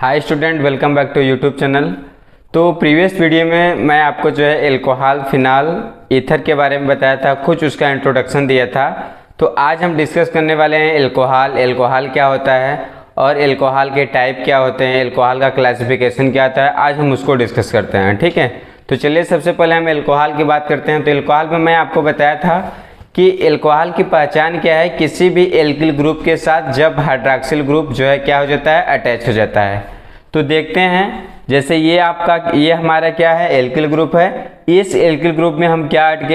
Hi student, welcome back to YouTube channel. तो previous video में मैं आपको जो है एल्कोहल, फिनाल, ईथर के बारे में बताया था, कुछ उसका इंट्रोडक्शन दिया था। तो आज हम डिस्कस करने वाले हैं एल्कोहल क्या होता है और एल्कोहल के टाइप क्या होते हैं, एल्कोहल का क्लासिफिकेशन क्या आता है, आज हम उसको डिस्कस करते हैं। ठीक है, तो चलिए सबसे पहले हम एल्कोहल की बात करते हैं। तो एल्कोहल में मैं आपको बताया था कि एल्कोहल की पहचान क्या है, किसी भी एल्किल ग्रुप के साथ जब हाइड्रॉक्सिल ग्रुप जो है क्या हो जाता है, अटैच हो जाता है। तो देखते हैं, जैसे ये हमारा क्या है, एल्किल ग्रुप है। इस एल्किल ग्रुप में हम क्या ऐड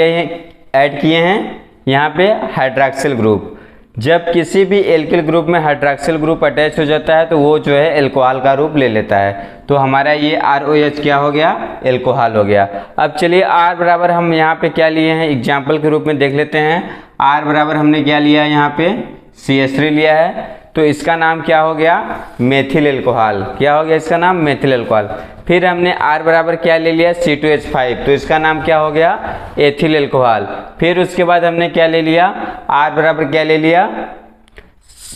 किए हैं यहाँ पे हाइड्रॉक्सिल ग्रुप। जब किसी भी एल्किल ग्रुप में हाइड्रॉक्सिल ग्रुप अटैच हो जाता है तो वो जो है एल्कोहल का रूप ले लेता है। तो हमारा ये ROH क्या हो गया, एल्कोहल हो गया। अब चलिए R बराबर हम यहाँ पे क्या लिए हैं, एग्जाम्पल के रूप में देख लेते हैं। R बराबर हमने क्या लिया है, यहाँ पे CH3 लिया है। तो इसका नाम क्या हो गया, मेथिल एल्कोहल। क्या हो गया इसका नाम, मेथिल एल्कोहल। फिर हमने R बराबर क्या ले लिया, C2H5। तो इसका नाम क्या हो गया, एथिल एल्कोहल। फिर उसके बाद हमने क्या ले लिया, R बराबर क्या ले लिया,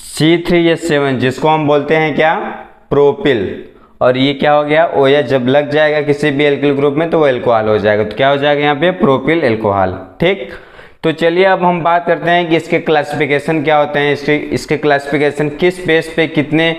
C3H7, जिसको हम बोलते हैं क्या, प्रोपिल। और ये क्या हो गया, OH जब लग जाएगा किसी भी एल्किल ग्रुप में तो वो एल्कोहल हो जाएगा। तो क्या हो जाएगा यहाँ पे, प्रोपिल एल्कोहल। ठीक, तो चलिए अब हम बात करते हैं कि इसके क्लासिफिकेशन क्या होते हैं, इसके क्लासिफिकेशन किस बेस पे कितने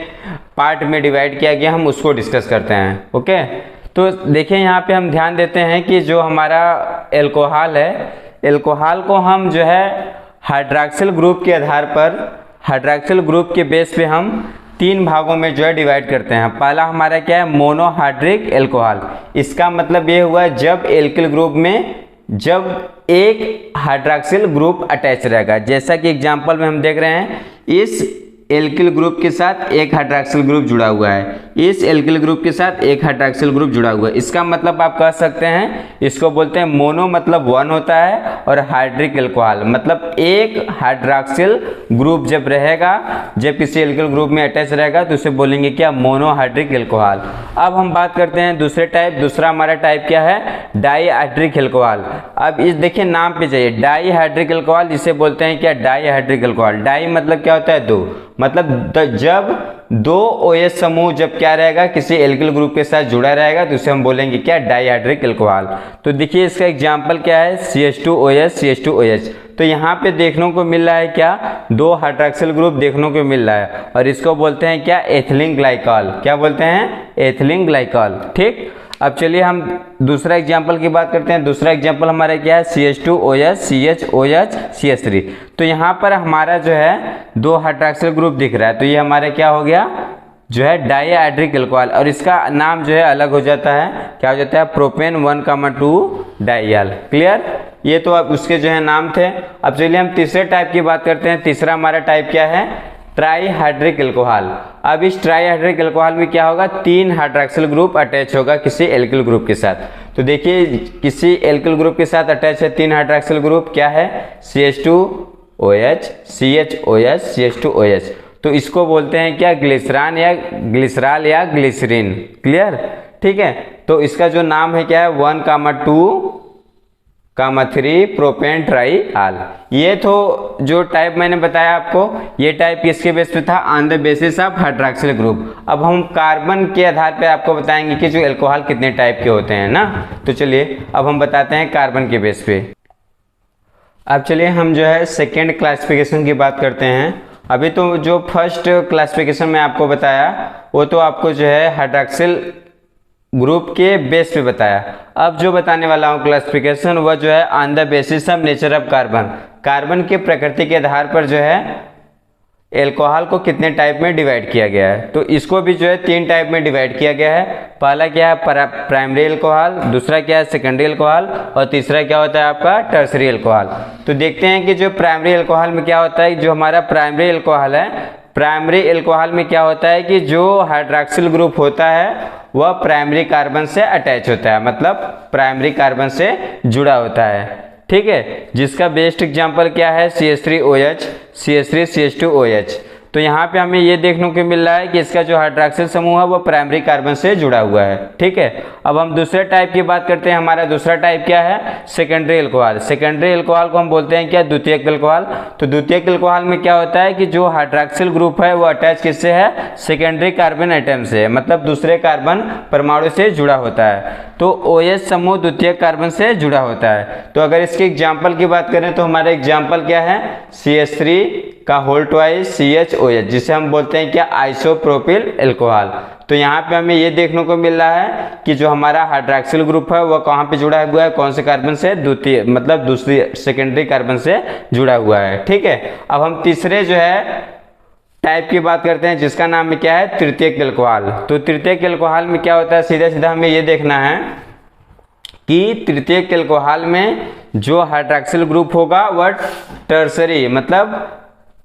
पार्ट में डिवाइड किया गया, हम उसको डिस्कस करते हैं। ओके, तो देखिए यहाँ पे हम ध्यान देते हैं कि जो हमारा एल्कोहल है, एल्कोहल को हम जो है हाइड्रॉक्सिल ग्रुप के आधार पर, हाइड्रॉक्सिल ग्रुप के बेस पे हम 3 भागों में जो है डिवाइड करते हैं। पहला हमारा क्या है, मोनोहाइड्रिक एल्कोहल। इसका मतलब ये हुआ जब एल्किल ग्रुप में जब एक हाइड्रॉक्सिल ग्रुप अटैच रहेगा। जैसा कि एग्जांपल में हम देख रहे हैं, इस एल्किल ग्रुप के साथ एक हाइड्रॉक्सिल ग्रुप जुड़ा हुआ है, इस एल्किल ग्रुप के साथ एक हाइड्रॉक्सिल ग्रुप जुड़ा हुआ है। इसका मतलब आप कह सकते हैं, इसको बोलते हैं मोनो मतलब 1 होता है, और हाइड्रिक एल्कोहल मतलब एक हाइड्रॉक्सिल ग्रुप जब रहेगा, जब किसी एल्किल ग्रुप में अटैच रहेगा तो उसे बोलेंगे क्या, मोनोहाइड्रिक एल्कोहल। अब हम बात करते हैं दूसरे टाइप। दूसरा हमारा टाइप क्या है, डाईहाइड्रिक एल्कोहल। अब इस देखिए नाम पे चाहिए, डाईहाइड्रिक एल्कोहल, जिसे बोलते हैं क्या, डाईहाइड्रिक एल्कोहल। डाई मतलब क्या होता है, 2, मतलब जब 2 OH समूह जब क्या रहेगा, किसी एल्किल ग्रुप के साथ जुड़ा रहेगा तो उसे हम बोलेंगे क्या, डाईहाइड्रिक एल्कोहल। तो देखिए इसका एग्जांपल क्या है, CH2OH, CH2OH। तो यहाँ पे देखने को मिल रहा है क्या, 2 हाइड्रॉक्सिल ग्रुप देखने को मिल रहा है, और इसको बोलते हैं क्या, एथिलीन ग्लाइकॉल। क्या बोलते हैं, एथिलीन ग्लाइकॉल। ठीक, अब चलिए हम दूसरा एग्जाम्पल की बात करते हैं। दूसरा एग्जाम्पल हमारा क्या है, CH2OH, CHOH, CH3। तो यहाँ पर हमारा जो है 2 हाइड्रॉक्सिल ग्रुप दिख रहा है, तो ये हमारा क्या हो गया, जो है डाईहाइड्रिक एल्कोहल। और इसका नाम जो है अलग हो जाता है, क्या हो जाता है, प्रोपेन 1,2 डाइयल। क्लियर, ये तो अब उसके जो है नाम थे। अब चलिए हम तीसरे टाइप की बात करते हैं। तीसरा हमारा टाइप क्या है, ट्राईहाइड्रिक एल्कोहल। अब इस ट्राईहाइड्रिक एल्कोहल में क्या होगा, 3 हाइड्रॉक्सिल ग्रुप अटैच होगा किसी एल्किल ग्रुप के साथ। तो देखिए किसी एल्किल ग्रुप के साथ अटैच है 3 हाइड्रॉक्सिल ग्रुप, क्या है, CH2OH, CHOH, CH2OH। तो इसको बोलते हैं क्या, ग्लिसरान या ग्लिसराल या ग्लिसरीन। क्लियर, ठीक है। तो इसका जो नाम है क्या है, 1,2,3 प्रोपेन ट्राईआल। ये तो जो टाइप मैंने बताया आपको, ये टाइप किसके बेस पे था, on the basis of hydroxyl group. अब हम कार्बन के आधार पे आपको बताएंगे कि जो एल्कोहल कितने टाइप के होते हैं ना। तो चलिए अब हम बताते हैं कार्बन के बेस पे। अब चलिए हम जो है सेकेंड क्लासिफिकेशन की बात करते हैं। अभी तो जो फर्स्ट क्लासिफिकेशन में आपको बताया वो तो आपको जो है हाइड्रॉक्सिल ग्रुप के बेस पे बताया। अब जो बताने वाला हूँ क्लासिफिकेशन, वह जो है on the basis of nature of carbon. Carbon के प्रकृति के आधार पर जो है एल्कोहल को कितने टाइप में डिवाइड किया गया है। तो इसको भी जो है 3 टाइप में डिवाइड किया गया है। पहला क्या है, प्राइमरी एल्कोहल, दूसरा क्या है, सेकेंडरी एल्कोहल, और तीसरा क्या होता है आपका, टर्सरी एल्कोहल। तो देखते हैं कि जो प्राइमरी एल्कोहल में क्या होता है, जो हमारा प्राइमरी एल्कोहल है, प्राइमरी एल्कोहल में क्या होता है कि जो हाइड्रॉक्सिल ग्रुप होता है वह प्राइमरी कार्बन से अटैच होता है, मतलब प्राइमरी कार्बन से जुड़ा होता है। ठीक है, जिसका बेस्ट एग्जांपल क्या है, CH3OH, CH3, CH2OH। तो यहाँ पे हमें ये देखने को मिल रहा है कि इसका जो हाइड्रॉक्सिल समूह है वो प्राइमरी कार्बन से जुड़ा हुआ है। ठीक है, अब हम दूसरे टाइप की बात करते हैं। हमारा दूसरा टाइप क्या है? Secondary alcohol. सेकेंडरी अल्कोहल को हम बोलते हैं क्या? द्वितीयक अल्कोहल। तो द्वितीयक अल्कोहल में क्या होता है कि जो हाइड्रॉक्सिल ग्रुप है वो अटैच किससे है? सेकेंडरी कार्बन एटम से, मतलब दूसरे कार्बन परमाणु से जुड़ा होता है। तो OH समूह द्वितीयक कार्बन से जुड़ा होता है। तो अगर इसके एग्जाम्पल की बात करें तो हमारा एग्जाम्पल क्या है? CH3 का होल ट्वाइस CHOH, जिसे हम बोलते हैं क्या? Isopropyl alcohol. तो यहाँ पे हमें ये देखने को मिल रहा है कि जो हमारा हाइड्रॉक्सिल ग्रुप है वो कहाँ पे जुड़ा हुआ है? कौन से कार्बन से? द्वितीय, मतलब दूसरी सेकेंडरी कार्बन से जुड़ा हुआ है। ठीक है, अब हम तीसरे जो है टाइप की बात करते हैं, जिसका नाम में क्या है? तृतीयक अल्कोहल। तो तृतीयक अल्कोहल में क्या होता है? सीधा सीधा हमें ये देखना है कि तृतीयक अल्कोहल में जो हाइड्रॉक्सिल ग्रुप होगा वह टर्सरी, मतलब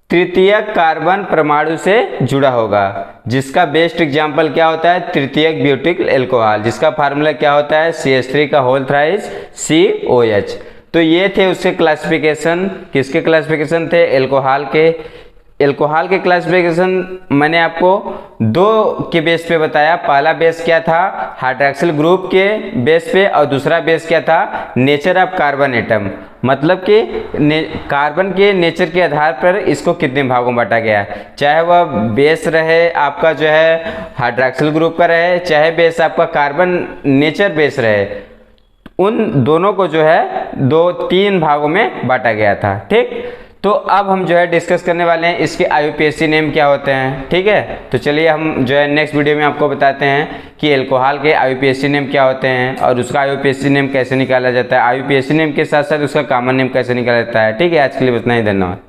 तृतीयक कार्बन परमाणु से जुड़ा होगा, जिसका बेस्ट एग्जाम्पल क्या होता है? तृतीयक ब्यूटिक अल्कोहल, जिसका फार्मूला क्या होता है? CH3 का होल थ्राइस COH। तो ये थे उसके क्लासिफिकेशन। किसके क्लासिफिकेशन थे? अल्कोहल के। अल्कोहल के क्लासिफिकेशन मैंने आपको दो के बेस पे बताया। पहला बेस क्या था? हाइड्रॉक्सिल ग्रुप के बेस पे, और दूसरा बेस क्या था? नेचर ऑफ कार्बन एटम, मतलब कि कार्बन के नेचर के आधार पर इसको कितने भागों में बांटा गया है। चाहे वह बेस रहे आपका जो है हाइड्रॉक्सिल ग्रुप का रहे, चाहे बेस आपका कार्बन नेचर बेस रहे, उन दोनों को जो है 2-3 भागों में बांटा गया था। ठीक, तो अब हम जो है डिस्कस करने वाले हैं इसके IUPAC नेम क्या होते हैं। ठीक है, तो चलिए हम जो है नेक्स्ट वीडियो में आपको बताते हैं कि अल्कोहल के IUPAC नेम क्या होते हैं और उसका IUPAC नेम कैसे निकाला जाता है, IUPAC नेम के साथ साथ उसका कॉमन नेम कैसे निकाला जाता है। ठीक है, आज के लिए इतना ही, धन्यवाद।